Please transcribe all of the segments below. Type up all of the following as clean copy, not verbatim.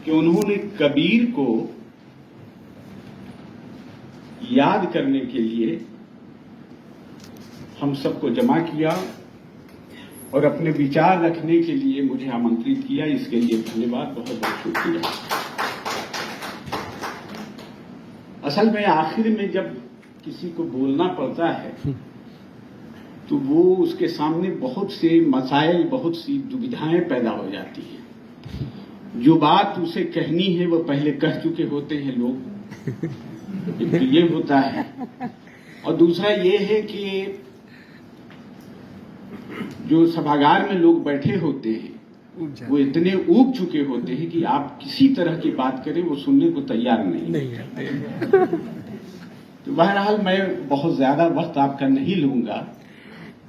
कि उन्होंने कबीर को याद करने के लिए हम सबको जमा किया और अपने विचार रखने के लिए मुझे आमंत्रित किया। इसके लिए धन्यवाद, बहुत बहुत शुक्रिया। असल में आखिर में जब किसी को बोलना पड़ता है तो वो उसके सामने बहुत से मसाइल, बहुत सी दुविधाएं पैदा हो जाती हैं। जो बात उसे कहनी है वो पहले कह चुके होते हैं लोग, ये होता है। और दूसरा ये है कि जो सभागार में लोग बैठे होते हैं वो इतने ऊब चुके होते हैं कि आप किसी तरह की बात करें वो सुनने को तैयार नहीं है। तो बहरहाल मैं बहुत ज्यादा वक्त आपका नहीं लूंगा।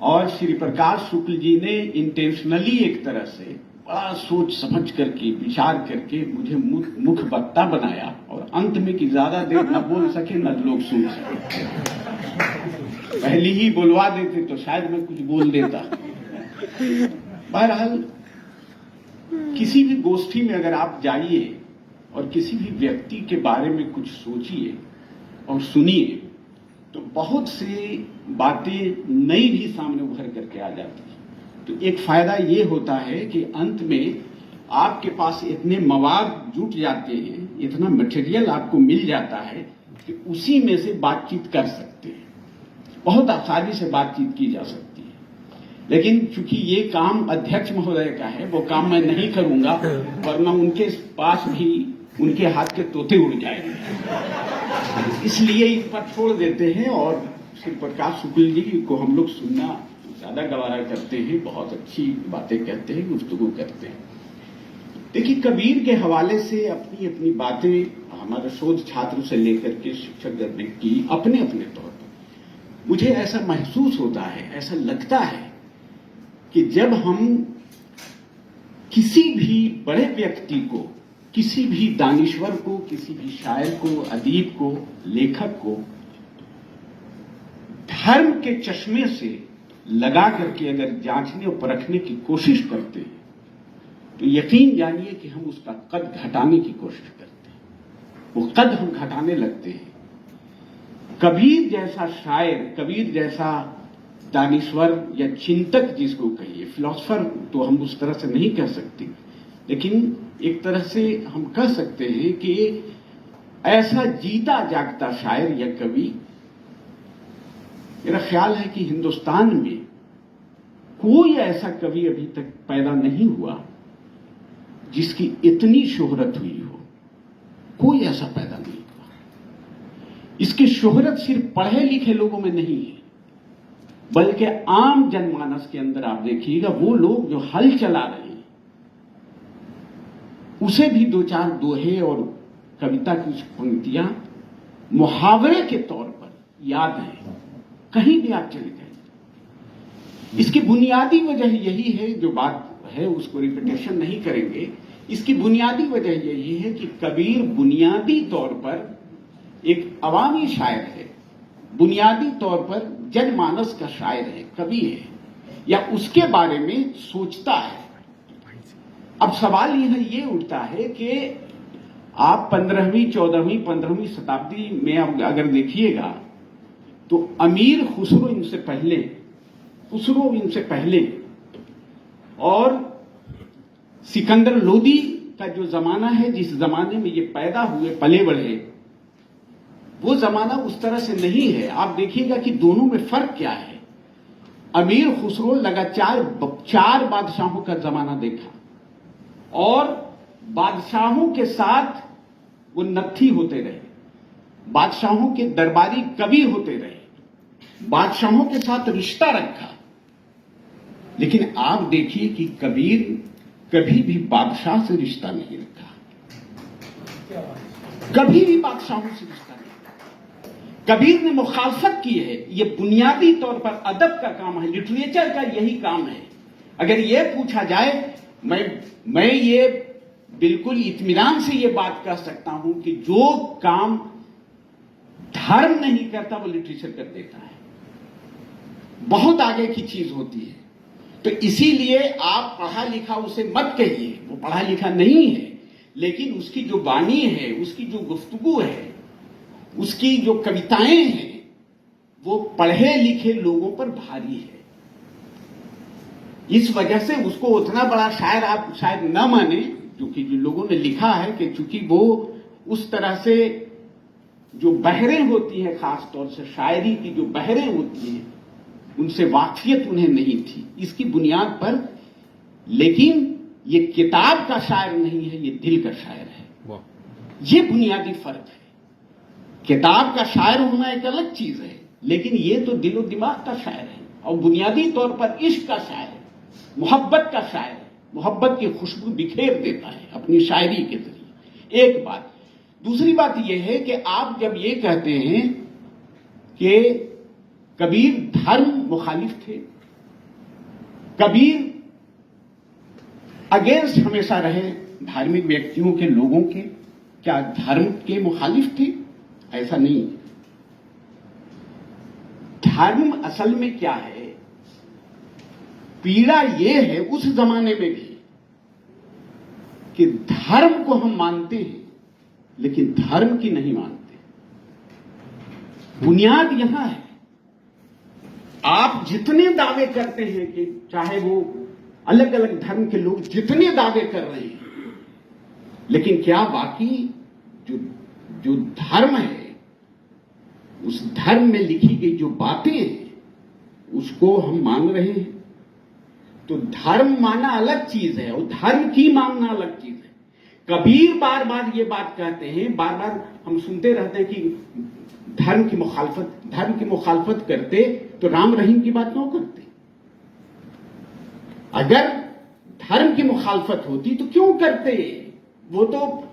और श्री प्रकाश शुक्ल जी ने इंटेंशनली एक तरह से बड़ा सोच समझ करके, विचार करके मुझे मुख्य वक्ता बनाया और अंत में कि ज्यादा देर न बोल सके न लोग सुन सके। पहले ही बुलवा देते तो शायद मैं कुछ बोल देता। बहरहाल किसी भी गोष्ठी में अगर आप जाइए और किसी भी व्यक्ति के बारे में कुछ सोचिए और सुनिए तो बहुत सी बातें नई भी सामने उभर करके आ जाती है। तो एक फायदा ये होता है कि अंत में आपके पास इतने मवाद जुट जाते हैं, इतना मटेरियल आपको मिल जाता है कि उसी में से बातचीत कर सकते हैं, बहुत आसानी से बातचीत की जा सकती है। लेकिन चूंकि ये काम अध्यक्ष महोदय का है, वो काम मैं नहीं करूंगा, वरना उनके पास भी उनके हाथ के तोते उड़ जाएंगे। इसलिए इस पर छोड़ देते हैं और श्री प्रकाश शुक्ल जी को हम लोग सुनना ज्यादा गवारा करते हैं, बहुत अच्छी बातें कहते हैं, गुफ्तगू करते हैं। देखिए, कबीर के हवाले से अपनी अपनी बातें हमारे शोध छात्र से लेकर के शिक्षकगण ने की अपने अपने तौर पर। मुझे ऐसा महसूस होता है, ऐसा लगता है कि जब हम किसी भी बड़े व्यक्ति को, किसी भी दानिश्वर को, किसी भी शायर को, अदीब को, लेखक को धर्म के चश्मे से लगा करके अगर जांचने और परखने की कोशिश करते हैं तो यकीन जानिए कि हम उसका कद घटाने की कोशिश करते हैं। वो कद हम घटाने लगते हैं। कबीर जैसा शायर, कबीर जैसा दानिश्वर या चिंतक जिसको कहिए, फिलोसफर तो हम उस तरह से नहीं कह सकते, लेकिन एक तरह से हम कह सकते हैं कि ऐसा जीता जागता शायर या कवि, मेरा ख्याल है कि हिंदुस्तान में कोई ऐसा कवि अभी तक पैदा नहीं हुआ जिसकी इतनी शोहरत हुई हो। कोई ऐसा पैदा नहीं हुआ। इसकी शोहरत सिर्फ पढ़े लिखे लोगों में नहीं है, बल्कि आम जनमानस के अंदर आप देखिएगा, वो लोग जो हल चला रहे हैं उसे भी दो चार दोहे और कविता की पंक्तियां मुहावरे के तौर पर याद है, कहीं भी आप चले जाए। इसकी बुनियादी वजह यही है, जो बात है उसको रिपीटेशन नहीं करेंगे। इसकी बुनियादी वजह यही है कि कबीर बुनियादी तौर पर एक अवामी शायर है, बुनियादी तौर पर जनमानस का शायर है, कवि है, या उसके बारे में सोचता है। अब सवाल यह ये उठता है कि आप 15वीं, 14वीं, 15वीं शताब्दी में अगर देखिएगा तो अमीर खुसरो इनसे पहले और सिकंदर लोदी का जो जमाना है, जिस जमाने में ये पैदा हुए, पले बढ़े, वो जमाना उस तरह से नहीं है। आप देखिएगा कि दोनों में फर्क क्या है। अमीर खुसरो लगातार 4 बादशाहों का जमाना देखा और बादशाहों के साथ वो नत्थी होते रहे, बादशाहों के दरबारी कवि होते रहे, बादशाहों के साथ रिश्ता रखा। लेकिन आप देखिए कि कबीर कभी भी बादशाह से रिश्ता नहीं रखा, कभी भी बादशाहों से रिश्ता नहीं रखा। कबीर ने मुखालफत की है। ये बुनियादी तौर पर अदब का काम है, लिटरेचर का यही काम है। अगर ये पूछा जाए, मैं ये बिल्कुल इत्मीनान से ये बात कह सकता हूं कि जो काम धर्म नहीं करता वो लिटरेचर कर देता है। बहुत आगे की चीज होती है। तो इसीलिए आप पढ़ा लिखा उसे मत कहिए, वो पढ़ा लिखा नहीं है। लेकिन उसकी जो वाणी है, उसकी जो गुफ्तगू है, उसकी जो कविताएं हैं, वो पढ़े लिखे लोगों पर भारी है। इस वजह से उसको उतना बड़ा शायर आप शायद न माने, क्योंकि जो लोगों ने लिखा है कि चूंकि वो उस तरह से जो बहरें होती हैं, खास तौर से शायरी की जो बहरें होती हैं, उनसे वाकियत उन्हें नहीं थी, इसकी बुनियाद पर। लेकिन ये किताब का शायर नहीं है, ये दिल का शायर है। ये बुनियादी फर्क है। किताब का शायर होना एक अलग चीज है, लेकिन ये तो दिलो दिमाग का शायर है और बुनियादी तौर पर इश्क का शायर है, मोहब्बत का शायर है, मोहब्बत की खुशबू बिखेर देता है अपनी शायरी के जरिए। एक बात। दूसरी बात यह है कि आप जब ये कहते हैं कि कबीर धर्म मुखालिफ थे, कबीर अगेंस्ट हमेशा रहे धार्मिक व्यक्तियों के, लोगों के, क्या धर्म के मुखालिफ थे? ऐसा नहीं। धर्म असल में क्या है? पीड़ा यह है उस जमाने में भी कि धर्म को हम मानते हैं लेकिन धर्म की नहीं मानते। बुनियाद यहां है। आप जितने दावे करते हैं कि चाहे वो अलग अलग धर्म के लोग जितने दावे कर रहे हैं, लेकिन क्या वाकई जो धर्म है, उस धर्म में लिखी गई जो बातें हैं, उसको हम मान रहे हैं? तो धर्म मानना अलग चीज है और धर्म की मानना अलग चीज है। कबीर बार बार ये बात कहते हैं, बार बार हम सुनते रहते हैं कि धर्म की मुखालफत करते तो राम रहीम की बात क्यों करते? अगर धर्म की मुखालफत होती तो क्यों करते? वो तो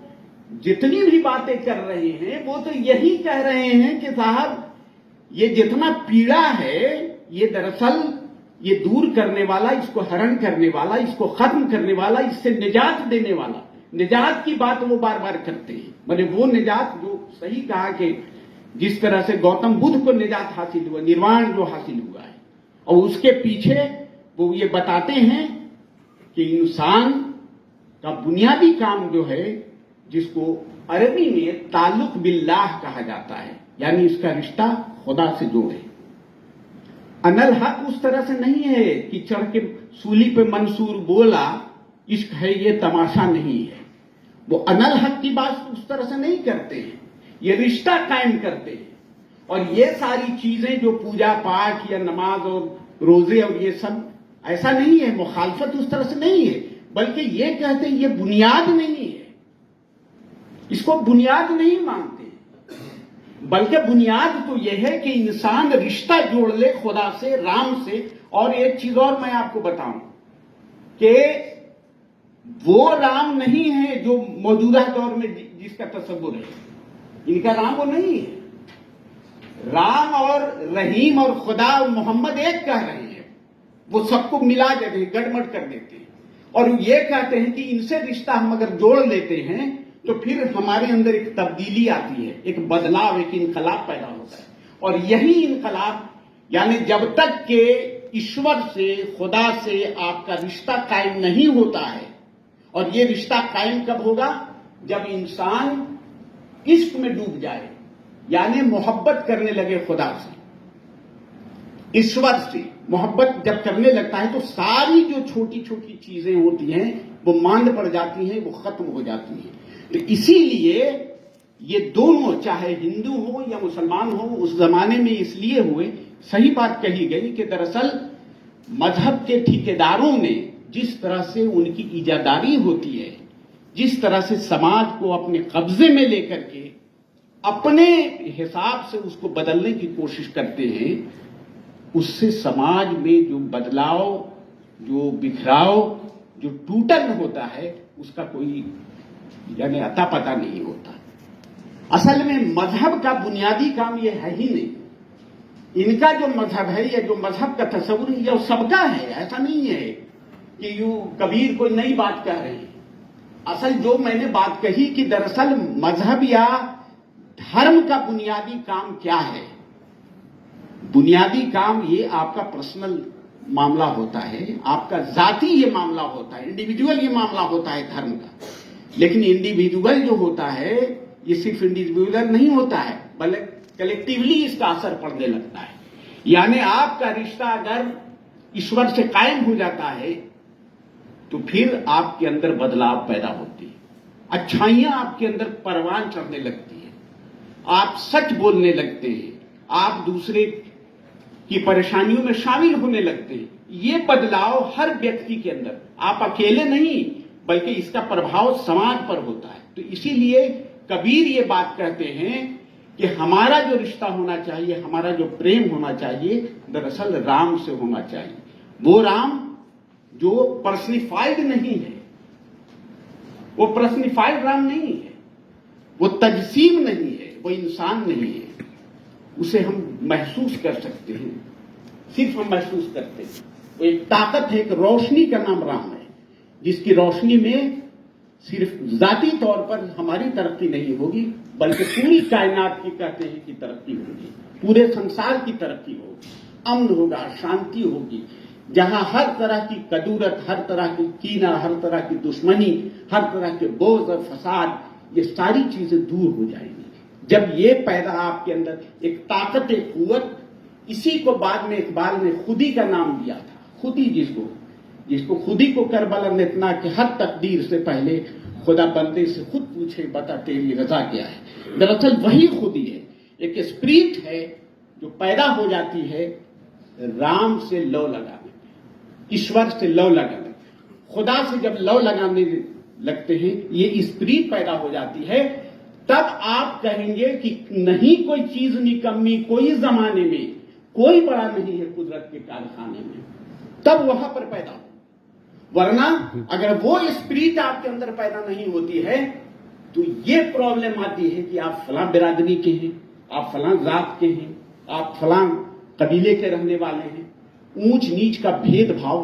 जितनी भी बातें कर रहे हैं वो तो यही कह रहे हैं कि साहब ये जितना पीड़ा है, ये दरअसल ये दूर करने वाला, इसको हरण करने वाला, इसको खत्म करने वाला, इससे निजात देने वाला, निजात की बात वो बार बार करते हैं। मतलब वो निजात जो सही कहा कि जिस तरह से गौतम बुद्ध को निजात हासिल हुआ, निर्वाण जो हासिल हुआ है, और उसके पीछे वो ये बताते हैं कि इंसान का बुनियादी काम जो है, जिसको अरबी में ताल्लुक बिल्लाह कहा जाता है, यानी इसका रिश्ता खुदा से जोड़े। अनल हक उस तरह से नहीं है कि चढ़ के सूली पे मंसूर बोला इश्क है ये तमाशा नहीं है। वो अनल हक की बात उस तरह से नहीं करते हैं, ये रिश्ता कायम करते हैं। और ये सारी चीजें जो पूजा पाठ या नमाज और रोजे और ये सब, ऐसा नहीं है, मुखालफत उस तरह से नहीं है, बल्कि ये कहते हैं ये बुनियाद नहीं है, इसको बुनियाद नहीं मानते। बल्कि बुनियाद तो यह है कि इंसान रिश्ता जोड़ ले खुदा से, राम से। और एक चीज और मैं आपको बताऊं कि वो राम नहीं है जो मौजूदा दौर में जिसका तस्वुर है, इनका राम वो नहीं है। राम और रहीम और खुदा और मोहम्मद एक कह रहे हैं, वो सबको मिला देते हैं, गड़बड़ कर देते हैं और ये कहते हैं कि इनसे रिश्ता हम अगर जोड़ लेते हैं तो फिर हमारे अंदर एक तब्दीली आती है, एक बदलाव, एक इनकलाब पैदा होता है। और यही इनकलाब, यानी जब तक के ईश्वर से, खुदा से आपका रिश्ता कायम नहीं होता है, और ये रिश्ता कायम कब होगा? जब इंसान इश्क में डूब जाए, यानी मोहब्बत करने लगे खुदा से, ईश्वर से मोहब्बत जब करने लगता है तो सारी जो छोटी छोटी चीजें होती हैं वो मांद पड़ जाती हैं, वो खत्म हो जाती हैं। तो इसीलिए ये दोनों, चाहे हिंदू हो या मुसलमान हो, उस जमाने में इसलिए हुए, सही बात कही गई कि दरअसल मजहब के ठेकेदारों ने जिस तरह से उनकी इजादारी होती है, जिस तरह से समाज को अपने कब्जे में लेकर के अपने हिसाब से उसको बदलने की कोशिश करते हैं, उससे समाज में जो बदलाव, जो बिखराव, जो टूटन होता है, उसका कोई यानी अता पता नहीं होता। असल में मजहब का बुनियादी काम यह है ही नहीं। इनका जो मजहब है या जो मजहब का तस्वुर है, यह सबका है। ऐसा नहीं है कि यूं कबीर कोई नई बात कह रहे हैं। असल जो मैंने बात कही कि दरअसल मजहब या धर्म का बुनियादी काम क्या है? बुनियादी काम ये आपका पर्सनल मामला होता है, आपका जाति ये मामला होता है, इंडिविजुअल ये मामला होता है धर्म का। लेकिन इंडिविजुअल जो होता है ये सिर्फ इंडिविजुअल नहीं होता है, बल्कि कलेक्टिवली इसका असर पड़ने लगता है। यानी आपका रिश्ता अगर ईश्वर से कायम हो जाता है तो फिर आपके अंदर बदलाव पैदा होती है, अच्छाइयां आपके अंदर परवान चढ़ने लगती है, आप सच बोलने लगते हैं, आप दूसरे की परेशानियों में शामिल होने लगते हैं। ये बदलाव हर व्यक्ति के अंदर, आप अकेले नहीं बल्कि इसका प्रभाव समाज पर होता है। तो इसीलिए कबीर ये बात कहते हैं कि हमारा जो रिश्ता होना चाहिए, हमारा जो प्रेम होना चाहिए, दरअसल राम से होना चाहिए। वो राम जो पर्सनिफाइड नहीं है, वो पर्सनिफाइड राम नहीं है, वो तजसीम नहीं है, वो इंसान नहीं है, उसे हम महसूस कर सकते हैं, सिर्फ हम महसूस करते हैं। वो एक ताकत है, एक रोशनी का नाम राम है, जिसकी रोशनी में सिर्फ जाती तौर पर हमारी तरक्की नहीं होगी बल्कि पूरी कायनात की कहते हैं कि तरक्की होगी, पूरे संसार की तरक्की होगी, अमन होगा, शांति होगी, जहां हर तरह की कदूरत, हर तरह की कीना, हर तरह की दुश्मनी, हर तरह के बोझ और फसाद, ये सारी चीजें दूर हो जाएंगी। जब ये पैदा आपके अंदर एक ताकत, एक कुव्वत, इसी को बाद में इकबाल ने खुदी का नाम दिया था। खुदी जिसको खुदी को करबला ने इतना कि हर तकदीर से पहले खुदा बंदे से खुद पूछे बता तेरी रजा क्या है। दरअसल वही खुदी है, एक स्पिरिट है जो पैदा हो जाती है राम से लौ लगाने, ईश्वर से लौ लगाने, खुदा से जब लौ लगाने लगते हैं, ये स्पिरिट पैदा हो जाती है। तब आप कहेंगे कि नहीं कोई चीज निकम्मी, कोई जमाने में कोई बड़ा नहीं है कुदरत के कारखाने में, तब वहां पर पैदा हो। वरना अगर वो स्पिरिट आपके अंदर पैदा नहीं होती है तो ये प्रॉब्लम आती है कि आप फलां बिरादरी के हैं, आप फलां जात के हैं, आप फलां कबीले के रहने वाले हैं। ऊंच नीच का भेदभाव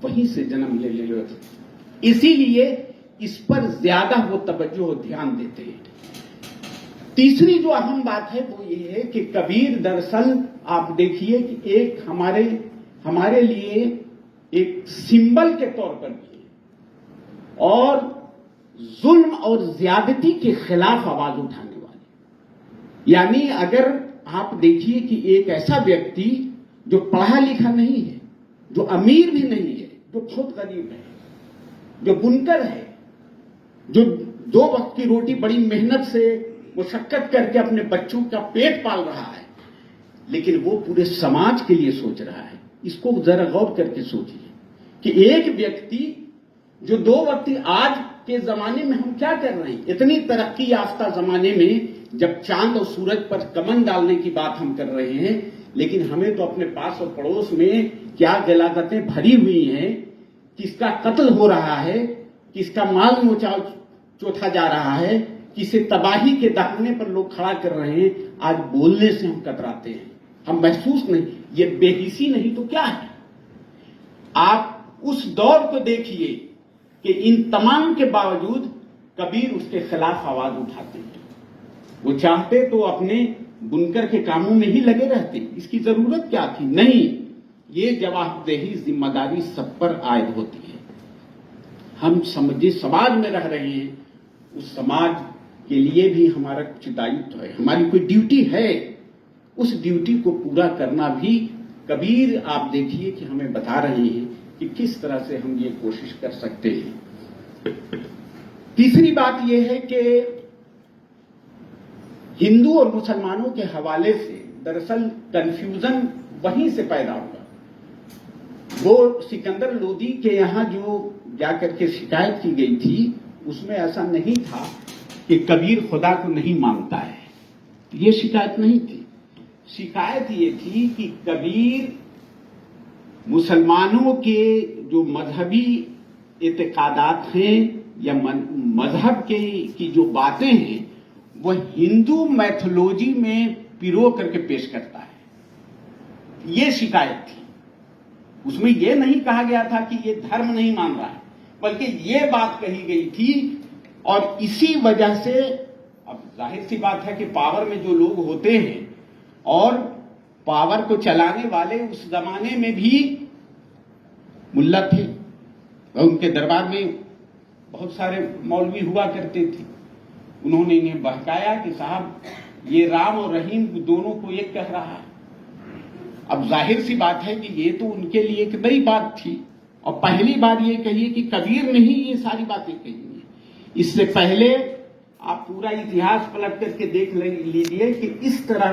वहीं से जन्म ले लेते, इसीलिए इस पर ज्यादा वो तवज्जो और ध्यान देते हैं। तीसरी जो अहम बात है वो ये है कि कबीर दरअसल आप देखिए कि एक हमारे लिए एक सिंबल के तौर पर भी है और जुल्म और ज्यादती के खिलाफ आवाज उठाने वाले। यानी अगर आप देखिए कि एक ऐसा व्यक्ति जो पढ़ा लिखा नहीं है, जो अमीर भी नहीं है, जो बहुत गरीब है, जो बुनकर है, जो 2 वक्त की रोटी बड़ी मेहनत से मुशक्कत करके अपने बच्चों का पेट पाल रहा है, लेकिन वो पूरे समाज के लिए सोच रहा है। इसको जरा गौर करके सोचिए कि एक व्यक्ति जो 2 वक्त, आज के जमाने में हम क्या कर रहे हैं, इतनी तरक्की याफ्ता जमाने में जब चांद और सूरज पर कमन डालने की बात हम कर रहे हैं, लेकिन हमें तो अपने पास और पड़ोस में क्या गलागतें भरी हुई हैं, किसका कत्ल हो रहा है, किसका माल चौथा जा रहा है, किसे तबाही के दाखने पर लोग खड़ा कर रहे हैं। आज बोलने से हम कतराते हैं, हम महसूस नहीं, ये बेहिसी नहीं तो क्या है। आप उस दौर को देखिए कि इन तमाम के बावजूद कबीर उसके खिलाफ आवाज उठाते हैं। वो चाहते तो अपने बुनकर के कामों में ही लगे रहते, इसकी जरूरत क्या थी। नहीं, ये जवाबदेही, जिम्मेदारी सब पर आयद होती है। हम जिस समाज में रह रहे हैं उस समाज के लिए भी हमारा कुछ दायित्व है, हमारी कोई ड्यूटी है। उस ड्यूटी को पूरा करना भी कबीर आप देखिए कि हमें बता रहे हैं कि किस तरह से हम ये कोशिश कर सकते हैं। तीसरी बात यह है कि हिंदू और मुसलमानों के हवाले से दरअसल कंफ्यूजन वहीं से पैदा हुआ। वो सिकंदर लोदी के यहां जो जाकर के शिकायत की गई थी, उसमें ऐसा नहीं था कि कबीर खुदा को नहीं मानता है, ये शिकायत नहीं थी। शिकायत ये थी कि कबीर मुसलमानों के जो मजहबी एतकादात हैं या मजहब की जो बातें हैं वह हिंदू मैथोलॉजी में पिरो करके पेश करता है, ये शिकायत थी। उसमें यह नहीं कहा गया था कि ये धर्म नहीं मान रहा है, बल्कि ये बात कही गई थी। और इसी वजह से अब जाहिर सी बात है कि पावर में जो लोग होते हैं और पावर को चलाने वाले उस जमाने में भी मुल्ला थे और उनके दरबार में बहुत सारे मौलवी हुआ करते थे, उन्होंने इन्हें बहकाया कि साहब ये राम और रहीम दोनों को एक कह रहा है। अब जाहिर सी बात है कि ये तो उनके लिए एक नई बात थी, और पहली बार ये कहिए कि कबीर ने ही ये सारी बातें कही हैं। इससे पहले आप पूरा इतिहास पलट करके देख लीजिए कि इस तरह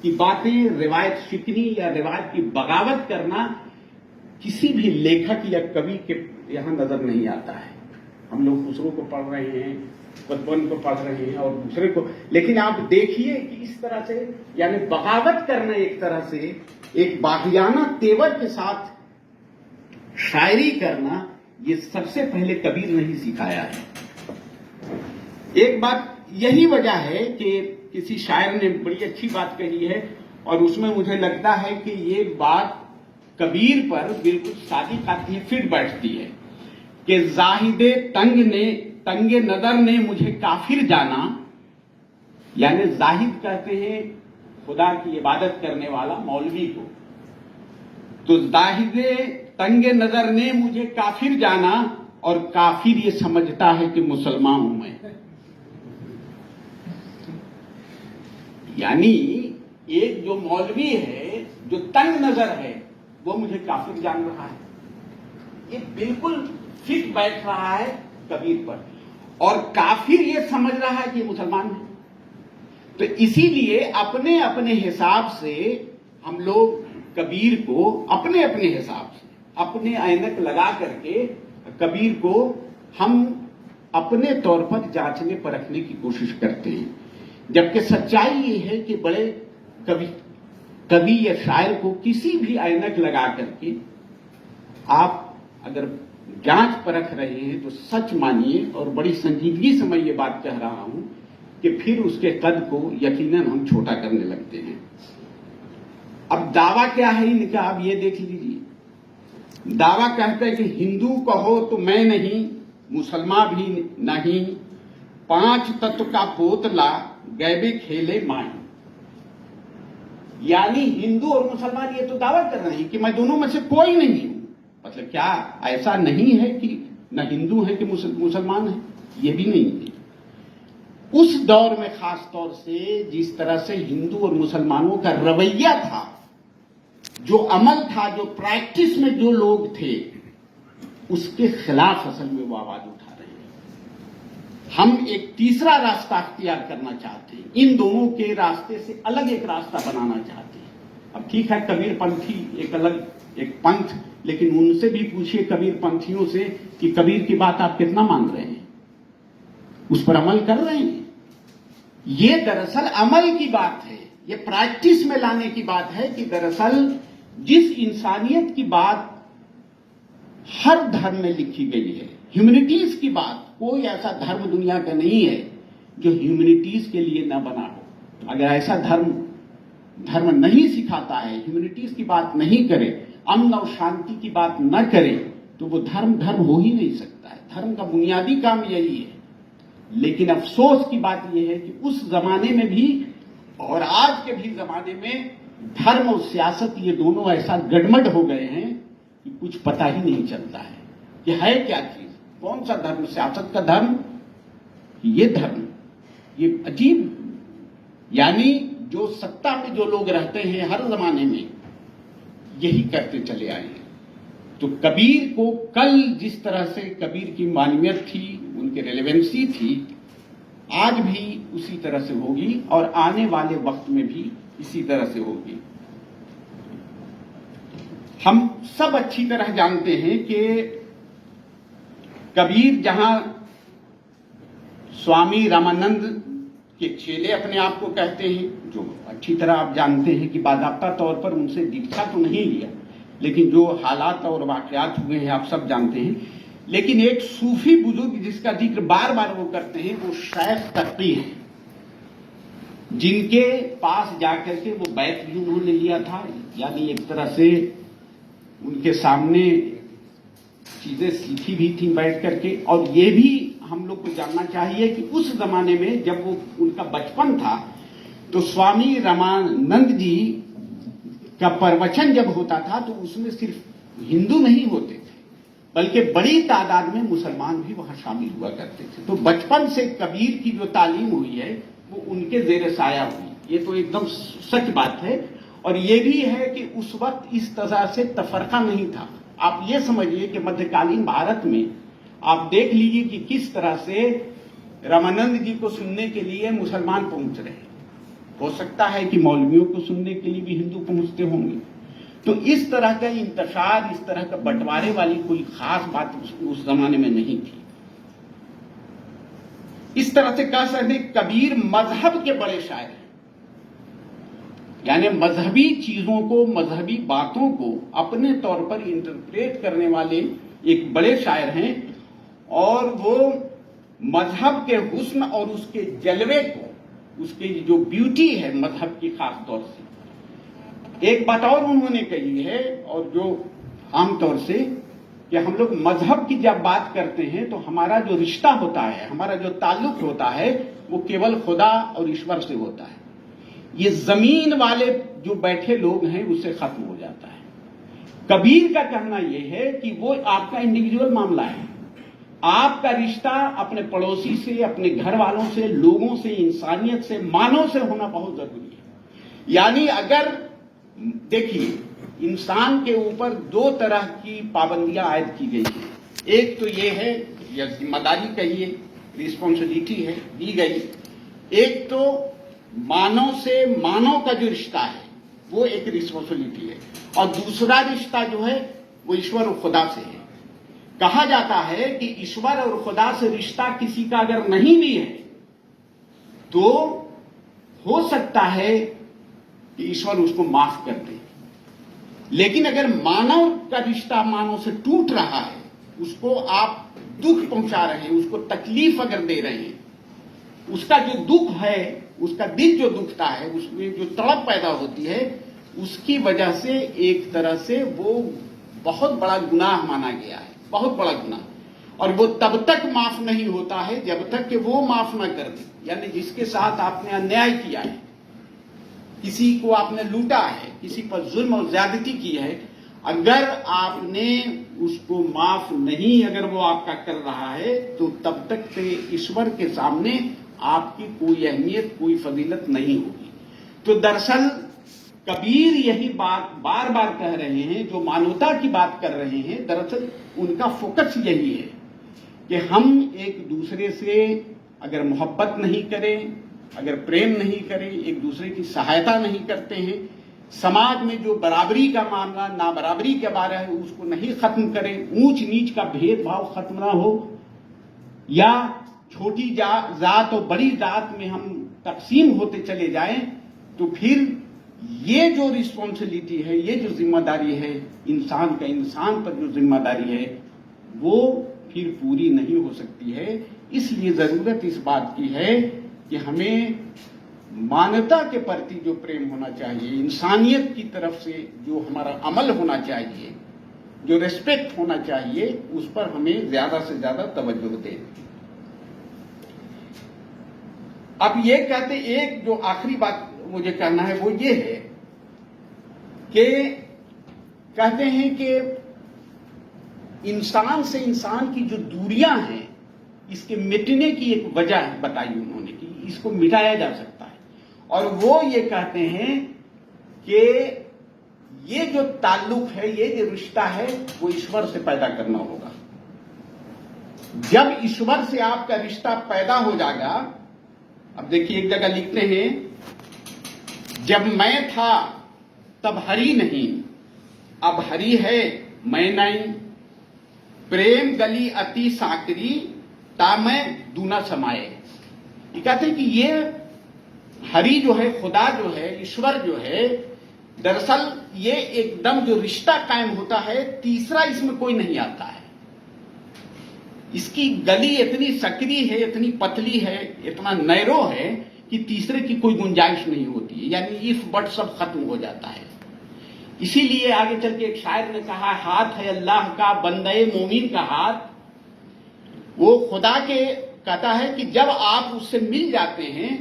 की बातें, रिवायत शिकनी या रिवायत की बगावत करना किसी भी लेखक या कवि के यहां नजर नहीं आता है। हम लोग खुसरो को पढ़ रहे हैं, पद्मन को पढ़ रहे हैं और दूसरे को, लेकिन आप देखिए कि इस तरह से यानी बगावत करना, एक तरह से एक बाहियाना तेवर के साथ शायरी करना, ये सबसे पहले कबीर ने ही सिखाया है। एक बात यही वजह है कि किसी शायर ने बड़ी अच्छी बात कही है, और उसमें मुझे लगता है कि ये बात कबीर पर बिल्कुल सादी खाती फिट बैठती है कि जाहिदे तंगे नजर ने मुझे काफिर जाना, यानी जाहिद कहते हैं खुदा की इबादत करने वाला मौलवी को, तो जाहिदे तंगे नजर ने मुझे काफिर जाना, और काफिर ये समझता है कि मुसलमान हूं मैं। यानी एक जो मौलवी है, जो तंग नजर है, वो मुझे काफिर जान रहा है। ये बिल्कुल फिट बैठ रहा है कबीर पर, और काफिर ये समझ रहा है कि मुसलमान है। तो इसीलिए अपने अपने हिसाब से हम लोग कबीर को अपने अपने हिसाब से, अपने ऐनक लगा करके कबीर को हम अपने तौर पर जांचने परखने की कोशिश करते हैं, जबकि सच्चाई ये है कि बड़े कवि या शायर को किसी भी ऐनक लगा करके आप अगर जांच परख रहे हैं तो सच मानिए, और बड़ी संजीदगी से मैं ये बात कह रहा हूं कि फिर उसके कद को यकीनन हम छोटा करने लगते हैं। अब दावा क्या है इनका, आप ये देख लीजिए। दावा कहता है कि हिंदू कहो तो मैं नहीं, मुसलमान भी नहीं, 5 तत्व का पोतला गैबे खेले माई। यानी हिंदू और मुसलमान ये तो दावा कर रहे हैं कि मैं दोनों में से कोई नहीं हूं। मतलब क्या ऐसा नहीं है कि न हिंदू है कि मुसलमान है? ये भी नहीं है। उस दौर में खास तौर से जिस तरह से हिंदू और मुसलमानों का रवैया था, जो अमल था, जो प्रैक्टिस में जो लोग थे, उसके खिलाफ असल में वो आवाज उठा रहे हैं। हम एक तीसरा रास्ता अख्तियार करना चाहते हैं, इन दोनों के रास्ते से अलग एक रास्ता बनाना चाहते हैं। अब ठीक है, कबीर पंथी एक अलग एक पंथ, लेकिन उनसे भी पूछिए कबीर पंथियों से कि कबीर की बात आप कितना मान रहे हैं, उस पर अमल कर रहे हैं? ये दरअसल अमल की बात है, ये प्रैक्टिस में लाने की बात है कि दरअसल जिस इंसानियत की बात हर धर्म में लिखी गई है, ह्यूमैनिटीज की बात, कोई ऐसा धर्म दुनिया का नहीं है जो ह्यूमैनिटीज के लिए न बना हो। अगर ऐसा धर्म नहीं सिखाता है, ह्यूमैनिटीज की बात नहीं करे, अमन और शांति की बात न करे, तो वो धर्म हो ही नहीं सकता है। धर्म का बुनियादी काम यही है। लेकिन अफसोस की बात यह है कि उस जमाने में भी और आज के भी जमाने में धर्म और सियासत ये दोनों ऐसा गड़मड़ हो गए हैं कि कुछ पता ही नहीं चलता है कि है क्या चीज, कौन सा धर्म, सियासत का धर्म, ये धर्म, ये अजीब। यानी जो सत्ता में जो लोग रहते हैं हर जमाने में यही करते चले आए हैं। तो कबीर को कल जिस तरह से कबीर की मानवियत थी, उनकी रेलेवेंसी थी, आज भी उसी तरह से होगी और आने वाले वक्त में भी इसी तरह से होगी। हम सब अच्छी तरह जानते हैं कि कबीर जहां स्वामी रामानंद के चेले अपने आप को कहते हैं, जो अच्छी तरह आप जानते हैं कि बाकायदा तौर पर उनसे दीक्षा तो नहीं लिया, लेकिन जो हालात और वाकयात हुए हैं आप सब जानते हैं। लेकिन एक सूफी बुजुर्ग जिसका जिक्र बार बार वो करते हैं, वो शेख तकी हैं, जिनके पास जाकर के वो बैत भी उन्होंने लिया था। यानी एक तरह से उनके सामने चीजें सीखी भी थी बैठ करके। और ये भी हम लोग को जानना चाहिए कि उस जमाने में जब वो उनका बचपन था, तो स्वामी रामानंद जी का प्रवचन जब होता था तो उसमें सिर्फ हिंदू नहीं होते थे, बल्कि बड़ी तादाद में मुसलमान भी वहां शामिल हुआ करते थे। तो बचपन से कबीर की जो तालीम हुई है वो उनके जेर साया हुई, ये तो एकदम सच बात है। और ये भी है कि उस वक्त इस तरह से तफरका नहीं था। आप ये समझिए कि मध्यकालीन भारत में आप देख लीजिए कि किस तरह से रामानंद जी को सुनने के लिए मुसलमान पहुंच रहे हैं। हो सकता है कि मौलवियों को सुनने के लिए भी हिंदू पहुंचते होंगे। तो इस तरह का इंतशार, इस तरह का बंटवारे वाली कोई खास बात उस जमाने में नहीं थी। इस तरह से कह सकते कबीर मजहब के बड़े शायर हैं, यानी मजहबी चीजों को, मजहबी बातों को अपने तौर पर इंटरप्रेट करने वाले एक बड़े शायर हैं। और वो मजहब के हुस्न और उसके जलवे को, उसकी जो ब्यूटी है मजहब की, खास तौर से एक बात और उन्होंने कही है, और जो आमतौर से कि हम लोग मजहब की जब बात करते हैं तो हमारा जो रिश्ता होता है, हमारा जो ताल्लुक होता है, वो केवल खुदा और ईश्वर से होता है। ये जमीन वाले जो बैठे लोग हैं उससे खत्म हो जाता है। कबीर का कहना यह है कि वो आपका इंडिविजुअल मामला है। आपका रिश्ता अपने पड़ोसी से, अपने घर वालों से, लोगों से, इंसानियत से, मानव से होना बहुत जरूरी है। यानी अगर देखिए, इंसान के ऊपर दो तरह की पाबंदियां आयद की गई हैं। एक तो ये है, या जिम्मेदारी कहिए, रिस्पॉन्सिबिलिटी है दी गई। एक तो मानव से मानव का जो रिश्ता है वो एक रिस्पॉन्सिबिलिटी है, और दूसरा रिश्ता जो है वो ईश्वर और खुदा से है। कहा जाता है कि ईश्वर और खुदा से रिश्ता किसी का अगर नहीं भी है तो हो सकता है कि ईश्वर उसको माफ कर दे, लेकिन अगर मानव का रिश्ता मानव से टूट रहा है, उसको आप दुख पहुंचा रहे हैं, उसको तकलीफ अगर दे रहे हैं, उसका जो दुख है, उसका दिल जो दुखता है, उसमें जो तड़प पैदा होती है, उसकी वजह से एक तरह से वो बहुत बड़ा गुनाह माना गया है, बहुत बड़ा गुनाह। और वो तब तक माफ नहीं होता है जब तक कि वो माफ ना कर दे। यानी जिसके साथ आपने अन्याय किया है, किसी को आपने लूटा है, किसी पर जुल्म और ज्यादती की है, अगर आपने उसको माफ नहीं, अगर वो आपका कर रहा है, तो तब तक से ईश्वर के सामने आपकी कोई अहमियत, कोई फजीलत नहीं होगी। तो दरअसल कबीर यही बात बार बार कह रहे हैं, जो मानवता की बात कर रहे हैं, दरअसल उनका फोकस यही है कि हम एक दूसरे से अगर मोहब्बत नहीं करें, अगर प्रेम नहीं करें, एक दूसरे की सहायता नहीं करते हैं, समाज में जो बराबरी का मामला, ना बराबरी के बारे है, उसको नहीं खत्म करें, ऊंच नीच का भेदभाव खत्म ना हो, या छोटी जात और बड़ी जात में हम तकसीम होते चले जाएं, तो फिर ये जो रिस्पॉन्सिबिलिटी है, ये जो जिम्मेदारी है इंसान का, इंसान पर जो जिम्मेदारी है, वो फिर पूरी नहीं हो सकती है। इसलिए जरूरत इस बात की है कि हमें मानवता के प्रति जो प्रेम होना चाहिए, इंसानियत की तरफ से जो हमारा अमल होना चाहिए, जो रेस्पेक्ट होना चाहिए, उस पर हमें ज्यादा से ज्यादा तवज्जो दें। अब ये कहते, एक जो आखिरी बात मुझे कहना है वो ये है कि कहते हैं कि इंसान से इंसान की जो दूरियां हैं, इसके मिटने की एक वजह बताई उन्होंने कि इसको मिटाया जा सकता है। और वो ये कहते हैं कि ये जो ताल्लुक है, ये जो रिश्ता है, वो ईश्वर से पैदा करना होगा। जब ईश्वर से आपका रिश्ता पैदा हो जाएगा, अब देखिए एक जगह लिखते हैं, जब मैं था तब हरि नहीं, अब हरि है मैं नहीं, प्रेम गली अति साकरी ता मैं दूना समाये। ये कहते हैं कि ये हरि जो है, खुदा जो है, ईश्वर जो है, दरअसल ये एकदम जो रिश्ता कायम होता है, तीसरा इसमें कोई नहीं आता है। इसकी गली इतनी सकरी है, इतनी पतली है, इतना नैरो है कि तीसरे की कोई गुंजाइश नहीं होती है। यानी इफ बट सब खत्म हो जाता है। इसीलिए आगे चल के एक शायर ने कहा, हाथ है अल्लाह का, बंदे मोमिन का हाथ। वो खुदा के कहता है कि जब आप उससे मिल जाते हैं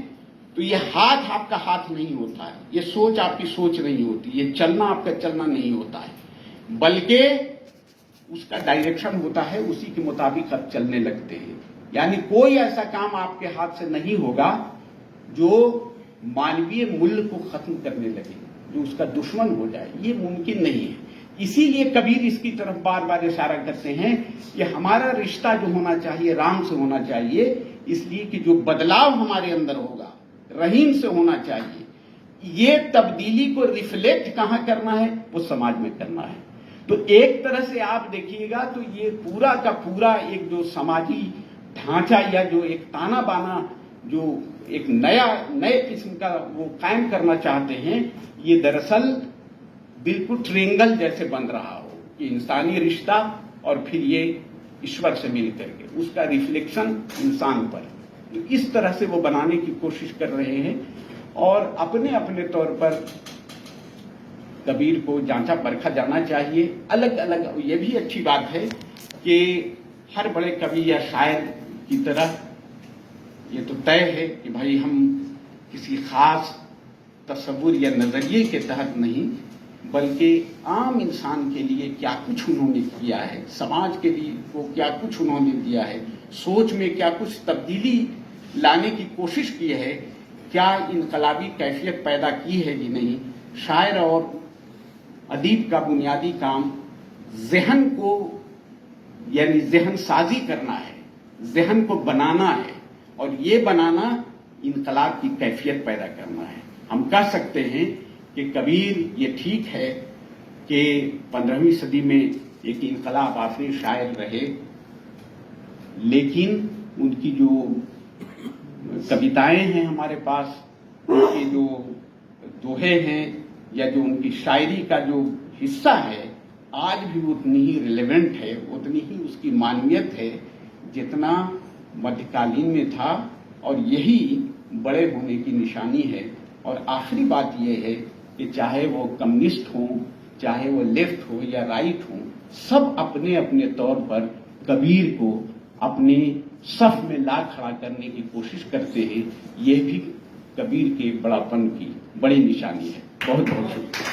तो ये हाथ आपका हाथ नहीं होता है, ये सोच आपकी सोच नहीं होती, ये चलना आपका चलना नहीं होता है, बल्कि उसका डायरेक्शन होता है, उसी के मुताबिक आप चलने लगते हैं। यानी कोई ऐसा काम आपके हाथ से नहीं होगा जो मानवीय मूल्य को खत्म करने लगे, जो उसका दुश्मन हो जाए, ये मुमकिन नहीं है। इसीलिए कबीर इसकी तरफ बार बार इशारा करते हैं कि हमारा रिश्ता जो होना चाहिए राम से होना चाहिए, इसलिए कि जो बदलाव हमारे अंदर होगा रहीम से होना चाहिए। ये तब्दीली को रिफ्लेक्ट कहां करना है? वो समाज में करना है। तो एक तरह से आप देखिएगा तो ये पूरा का पूरा एक जो समाजी ढांचा या जो एक ताना बाना जो एक नए किस्म का वो कायम करना चाहते हैं, ये दरअसल बिल्कुल ट्रेंगल जैसे बन रहा हो कि इंसानी रिश्ता और फिर ये ईश्वर से मिल करके उसका रिफ्लेक्शन इंसान पर, तो इस तरह से वो बनाने की कोशिश कर रहे हैं। और अपने अपने तौर पर कबीर को जांचा परखा जाना चाहिए। अलग अलग, ये भी अच्छी बात है कि हर बड़े कवि या शायर की तरह ये तो तय है कि भाई हम किसी खास तस्वुर या नजरिए के तहत नहीं, बल्कि आम इंसान के लिए क्या कुछ उन्होंने किया है, समाज के लिए वो क्या कुछ उन्होंने दिया है, सोच में क्या कुछ तब्दीली लाने की कोशिश की है, क्या इनकलाबी कैफियत पैदा की है कि नहीं। शायर और अदीब का बुनियादी काम ज़हन को यानी ज़हन साजी करना है, ज़हन को बनाना है, और ये बनाना इनकलाब की कैफियत पैदा करना है। हम कह सकते हैं कि कबीर ये ठीक है कि 15वीं सदी में एक इनकलाब आफरीन शायर रहे, लेकिन उनकी जो कविताएं हैं हमारे पास, उनके जो दोहे हैं या जो उनकी शायरी का जो हिस्सा है, आज भी उतनी ही रिलेवेंट है, उतनी ही उसकी मानवियत है जितना मध्यकालीन में था। और यही बड़े होने की निशानी है। और आखिरी बात यह है कि चाहे वो कम्युनिस्ट हो, चाहे वो लेफ्ट हो या राइट हो, सब अपने अपने तौर पर कबीर को अपने सफ में ला खड़ा करने की कोशिश करते हैं। यह भी कबीर के बड़ापन की बड़ी निशानी है। बहुत बहुत शुक्रिया।